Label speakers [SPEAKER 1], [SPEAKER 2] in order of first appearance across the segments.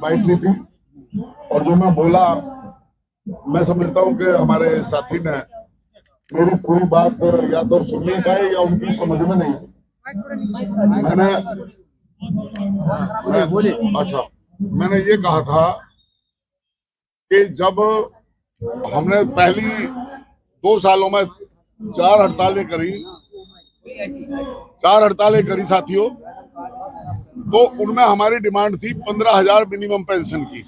[SPEAKER 1] बैठनी थी और जो मैं बोला, मैं समझता हूँ कि हमारे साथी ने मेरी पूरी बात या तो सुन नहीं पाए या उनकी समझ में नहीं। मैंने अच्छा, मैंने ये कहा था कि जब हमने पहली 2 सालों में 4 हड़तालें करी, 4 हड़तालें करी साथियों, तो उनमें हमारी डिमांड थी 15,000 मिनिमम पेंशन की।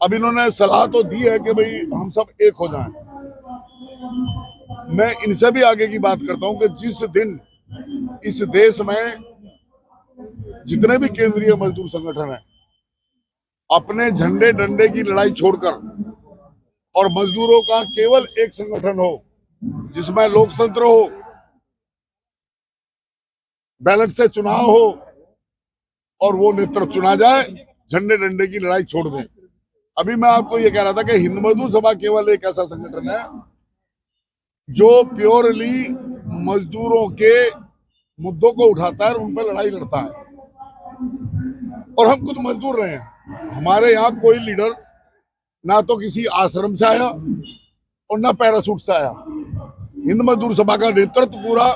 [SPEAKER 1] अब इन्होंने सलाह तो दी है कि भाई हम सब एक हो जाएं। मैं इनसे भी आगे की बात करता हूं कि जिस दिन इस देश में जितने भी केंद्रीय मजदूर संगठन हैं अपने झंडे डंडे की लड़ाई छोड़कर और मजदूरों का केवल एक संगठन हो जिसमें लोकतंत्र हो, बैलेट से चुनाव हो और वो नेतृत्व चुना जाए, झंडे डंडे की लड़ाई छोड़ दें। अभी मैं आपको ये कह रहा था कि हिंद मजदूर सभा केवल एक ऐसा संगठन है जो प्योरली मजदूरों के मुद्दों को उठाता है और उन पर लड़ाई लड़ता है। और हम खुद मजदूर रहे हैं। हमारे यहाँ कोई लीडर ना तो किसी आश्रम से आया और ना पैरासूट से आया। हिंद मजदूर सभा का नेतृत्व पूरा,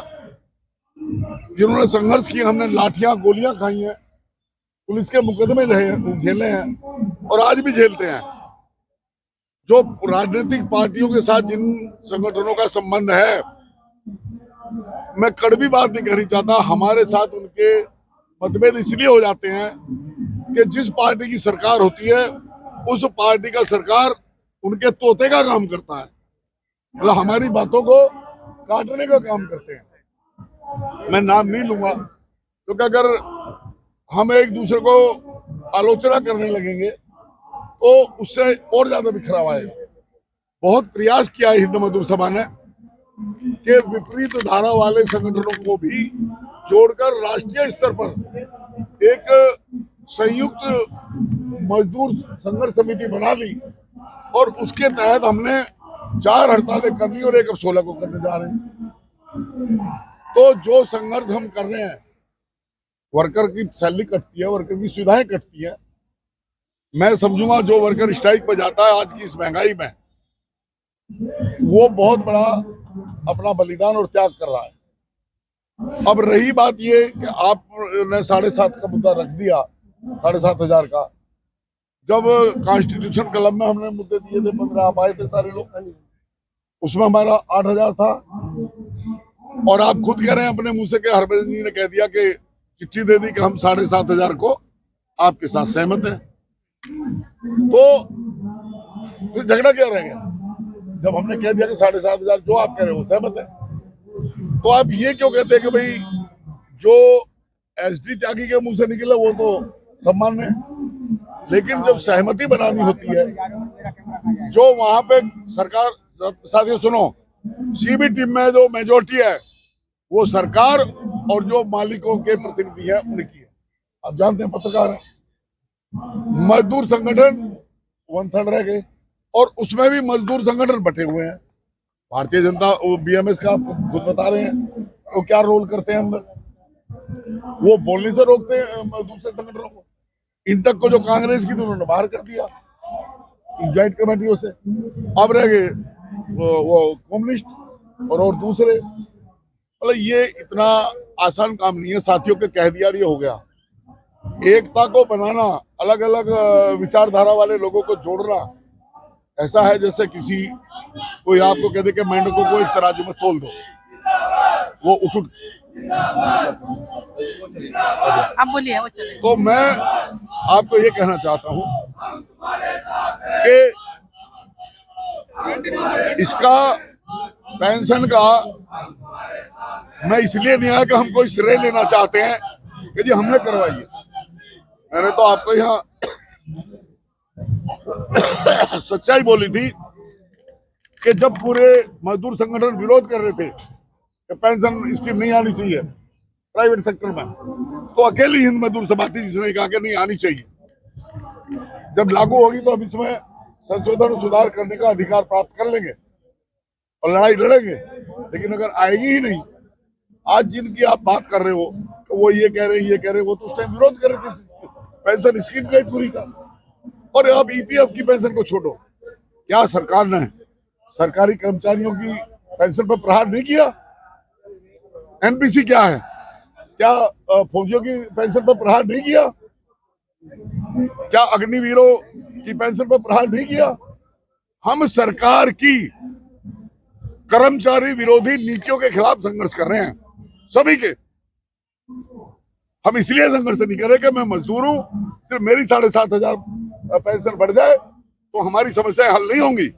[SPEAKER 1] जिन्होंने संघर्ष किया, हमने लाठियां गोलियां खाई हैं, पुलिस के मुकदमे झेले हैं और आज भी झेलते हैं। जो राजनीतिक पार्टियों के साथ जिन संगठनों का संबंध है, मैं कड़वी बात नहीं कहनी चाहता, हमारे साथ उनके मतभेद इसलिए हो जाते हैं कि जिस पार्टी की सरकार होती है उस पार्टी का सरकार उनके तोते का काम करता है, मतलब हमारी बातों को काटने का काम करते हैं। मैं नाम नहीं लूंगा क्योंकि अगर हम एक दूसरे को आलोचना करने लगेंगे तो उससे और ज्यादा बिखराव आएगा। बहुत प्रयास किया है हिंद मजदूर सभा ने कि विपरीत धारा वाले संगठनों को भी जोड़कर राष्ट्रीय स्तर पर एक संयुक्त मजदूर संघर्ष समिति बना ली और उसके तहत हमने 4 हड़तालें कर ली और एक अब 16 को करने जा रहे हैं। तो जो संघर्ष हम कर रहे हैं, वर्कर की सैलरी कटती है, वर्कर की सुविधाएं कटती है। मैं समझूंगा जो वर्कर स्ट्राइक पर जाता है आज की इस महंगाई में, वो बहुत बड़ा अपना बलिदान और त्याग कर रहा है। अब रही बात ये कि आपने 7.5 का मुद्दा रख दिया, 7,500 का। जब कॉन्स्टिट्यूशन क्लब में हमने मुद्दे दिए थे 15, आप आए थे सारे लोग, उसमें हमारा 8,000 था। और आप खुद कह रहे हैं अपने मुंह से कि हरभजन जी ने कह दिया कि चिट्ठी दे दी कि हम 7,500 को आपके साथ सहमत हैं। तो फिर झगड़ा क्या रह गया जब हमने कह दिया कि 7,500 जो आप कह रहे हो सहमत है। तो आप ये क्यों कहते हैं कि भाई जो एसडी त्यागी के मुंह से निकले वो तो सम्मान है, लेकिन जब सहमति बनानी होती है, जो वहां पे सरकार, साथियों सुनो, सीबी टीम में जो मेजोरिटी है वो सरकार और जो मालिकों के प्रतिनिधि है उनकी है। आप जानते हैं, पत्रकार है, मजदूर संगठन 1/3 रह गए और उसमें भी मजदूर संगठन बटे हुए हैं। भारतीय जनता बीएमएस का आप खुद बता रहे हैं वो क्या रोल करते हैं अंदर, वो बोलने से रोकते हैं दूसरे संगठनों को। इन तक को जो कांग्रेस की थी उन्होंने बाहर कर दिया ज्वाइंट कमेटियों से। अब रह गए वो कम्युनिस्ट और दूसरे। मतलब ये इतना आसान काम नहीं है साथियों के, कह दिया ये हो गया। एकता को बनाना, अलग अलग विचारधारा वाले लोगों को जोड़ना ऐसा है जैसे किसी कोई आपको कह दे कि मेंढकों को एक तराजू में तोल दो, वो उठ।
[SPEAKER 2] आप बोलिए, वो चले।
[SPEAKER 1] तो मैं आपको ये कहना चाहता हूं कि इसका पेंशन का मैं इसलिए नहीं आया कि हम कोई श्रेय लेना चाहते हैं कि जी हमने करवाई है। मैंने तो आपको यहाँ सच्चाई बोली थी कि जब पूरे मजदूर संगठन विरोध कर रहे थे कि पेंशन स्कीम नहीं आनी चाहिए प्राइवेट सेक्टर में, तो अकेली हिंद मजदूर सभा थी जिसने कहा कि नहीं आनी चाहिए। जब लागू होगी तो हम इसमें संशोधन सुधार करने का अधिकार प्राप्त कर लेंगे और लड़ाई लड़ेंगे, लेकिन अगर आएगी ही नहीं। आज जिनकी आप बात कर रहे हो तो वो ये कह रहे वो तो उस टाइम विरोध कर रहे थे पेंशन स्कीम गई पूरी का। और अब ईपीएफ की पेंशन को छोड़ो, क्या सरकार ने सरकारी कर्मचारियों की पेंशन पर प्रहार नहीं किया? एनपीसी क्या है, क्या फौजियों की पेंशन पर प्रहार नहीं किया? क्या अग्निवीरों की पेंशन पर प्रहार नहीं किया? हम सरकार की कर्मचारी विरोधी नीतियों के खिलाफ संघर्ष कर रहे हैं, सभी के। हम इसलिए संघर्ष नहीं कर रहे कि मैं मजदूर हूं, सिर्फ मेरी 7,500 पेंशन बढ़ जाए तो हमारी समस्याएं हल नहीं होंगी।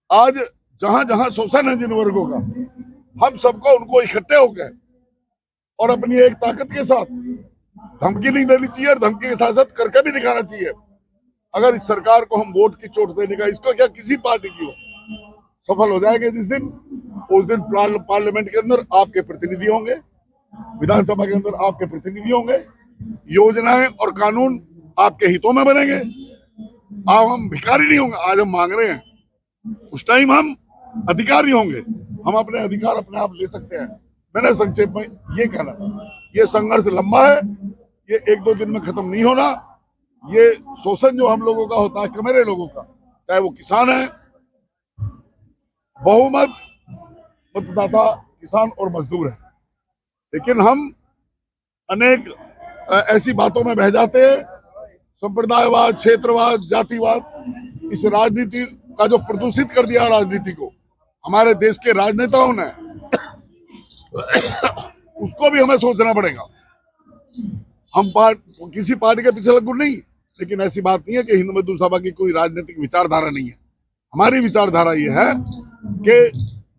[SPEAKER 1] आज जहां जहां शोषण है जिन वर्गों का, हम सबको उनको इकट्ठे होकर और अपनी एक ताकत के साथ, धमकी नहीं देनी चाहिए और धमकी के साथ साथ करके भी दिखाना चाहिए। अगर इस सरकार को हम वोट की चोट देने का, इसको क्या किसी पार्टी की हो, सफल हो जाएंगे जिस दिन, उस दिन पार्लियामेंट के अंदर आपके प्रतिनिधि होंगे, विधानसभा के अंदर आपके प्रतिनिधि होंगे, योजनाएं और कानून आपके हितों में बनेंगे। अब हम भिखारी नहीं होंगे, आज हम मांग रहे हैं, उस टाइम हम अधिकारी होंगे, हम अपने अधिकार अपने आप ले सकते हैं। मैंने संक्षेप में ये कहना, ये संघर्ष लंबा है, ये 1-2 दिन में खत्म नहीं होना। ये शोषण जो हम लोगों का होता है, कमेरे लोगों का, चाहे वो किसान है, बहुमत मतदाता किसान और मजदूर है, लेकिन हम अनेक ऐसी बातों में बह जाते हैं, संप्रदायवाद, क्षेत्रवाद, जातिवाद, इस राजनीति का जो प्रदूषित कर दिया राजनीति को हमारे देश के राजनेताओं ने, उसको भी हमें सोचना पड़ेगा। हम किसी पार्टी के पीछे लगू नहीं, लेकिन ऐसी बात नहीं है कि हिंदू मजदूर सभा की कोई राजनीतिक विचारधारा नहीं है। हमारी विचारधारा ये है कि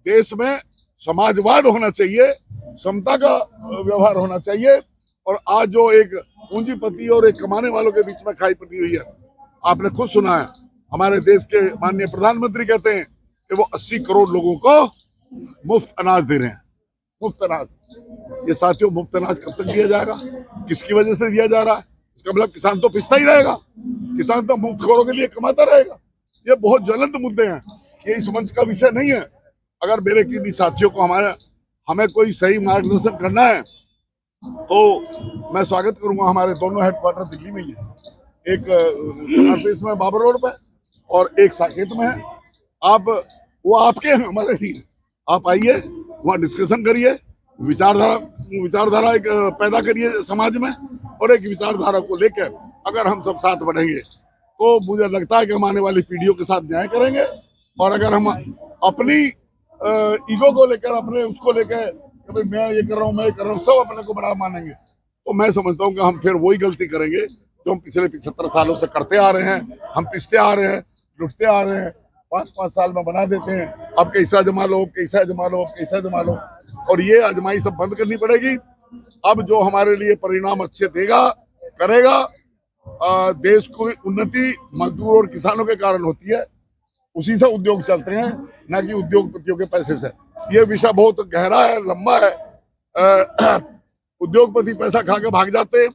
[SPEAKER 1] देश में समाजवाद होना चाहिए, समता का व्यवहार होना चाहिए। और आज जो एक पूंजीपति और एक कमाने वालों के बीच में खाई पड़ी हुई है, आपने खुद सुना है, हमारे देश के माननीय प्रधानमंत्री कहते हैं कि वो 80 करोड़ लोगों को मुफ्त अनाज दे रहे हैं। मुफ्त अनाज, ये साथियों मुफ्त अनाज कब तक दिया जाएगा, किसकी वजह से दिया जा रहा है? इसका मतलब किसान तो पिसता ही रहेगा, किसान तो मुफ्तखोरों के लिए कमाता रहेगा। ये बहुत ज्वलंत मुद्दे हैं, ये इस मंच का विषय नहीं है। अगर मेरे किन्हीं साथियों को हमें कोई सही मार्गदर्शन करना है तो मैं स्वागत करूंगा। हमारे दोनों हेडक्वार्टर दिल्ली में ही है, एक में बाबर रोड पे और एक साकेत में है। वो आपके हैं, हमारे नहीं है। आप आइए, वहाँ डिस्कशन करिए, विचारधारा एक पैदा करिए समाज में, और एक विचारधारा को लेकर अगर हम सब साथ बढ़ेंगे तो मुझे लगता है कि हम आने वाली पीढ़ियों के साथ न्याय करेंगे। और अगर हम अपनी ईगो को लेकर, अपने उसको लेकर मैं ये कर रहा हूँ, मैं ये कर रहा हूँ, सब अपने को बड़ा मानेंगे, तो मैं समझता हूँ कि हम फिर वही गलती करेंगे जो हम पिछले 75 सालों से करते आ रहे हैं। हम पिसते आ रहे हैं, लुटते आ रहे हैं, 5-5 साल में बना देते हैं, अब कैसा जमा लो, कैसा जमा लो, कैसा जमा लो। और ये आजमाई सब बंद करनी पड़ेगी। अब जो हमारे लिए परिणाम अच्छे देगा, करेगा, देश को उन्नति मजदूर और किसानों के कारण होती है, उसी से उद्योग चलते हैं, न कि उद्योगपतियों के पैसे से। ये विषय बहुत गहरा है, लंबा है। उद्योगपति पैसा खा के भाग जाते,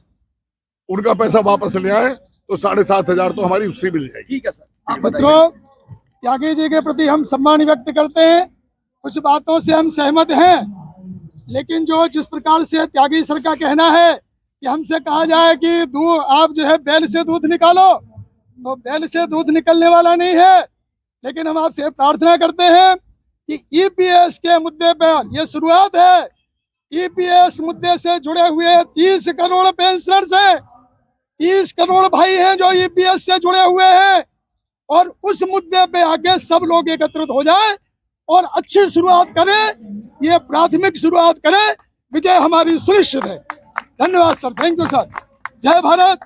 [SPEAKER 1] उनका पैसा वापस ले आए तो 7,500 तो हमारी उससे मिल जाएगी।
[SPEAKER 3] ठीक है सर। मित्रों, त्यागी जी के प्रति हम सम्मान व्यक्त करते हैं, कुछ बातों से हम सहमत हैं, लेकिन जिस प्रकार से त्यागी सर का कहना है कि हमसे कहा जाए कि आप जो है बैल से दूध निकालो, तो बैल से दूध निकलने वाला नहीं है। लेकिन हम आपसे प्रार्थना करते हैं कि ईपीएस के मुद्दे पर ये शुरुआत है। ईपीएस मुद्दे से जुड़े हुए 30 करोड़ पेंशनर्स हैं, 30 करोड़ भाई हैं जो ईपीएस से जुड़े हुए हैं, और उस मुद्दे पे आगे सब लोग एकत्रित हो जाए और अच्छी शुरुआत करें, ये प्राथमिक शुरुआत करें, विजय हमारी सुनिश्चित है। धन्यवाद सर, थैंक यू सर। जय भारत।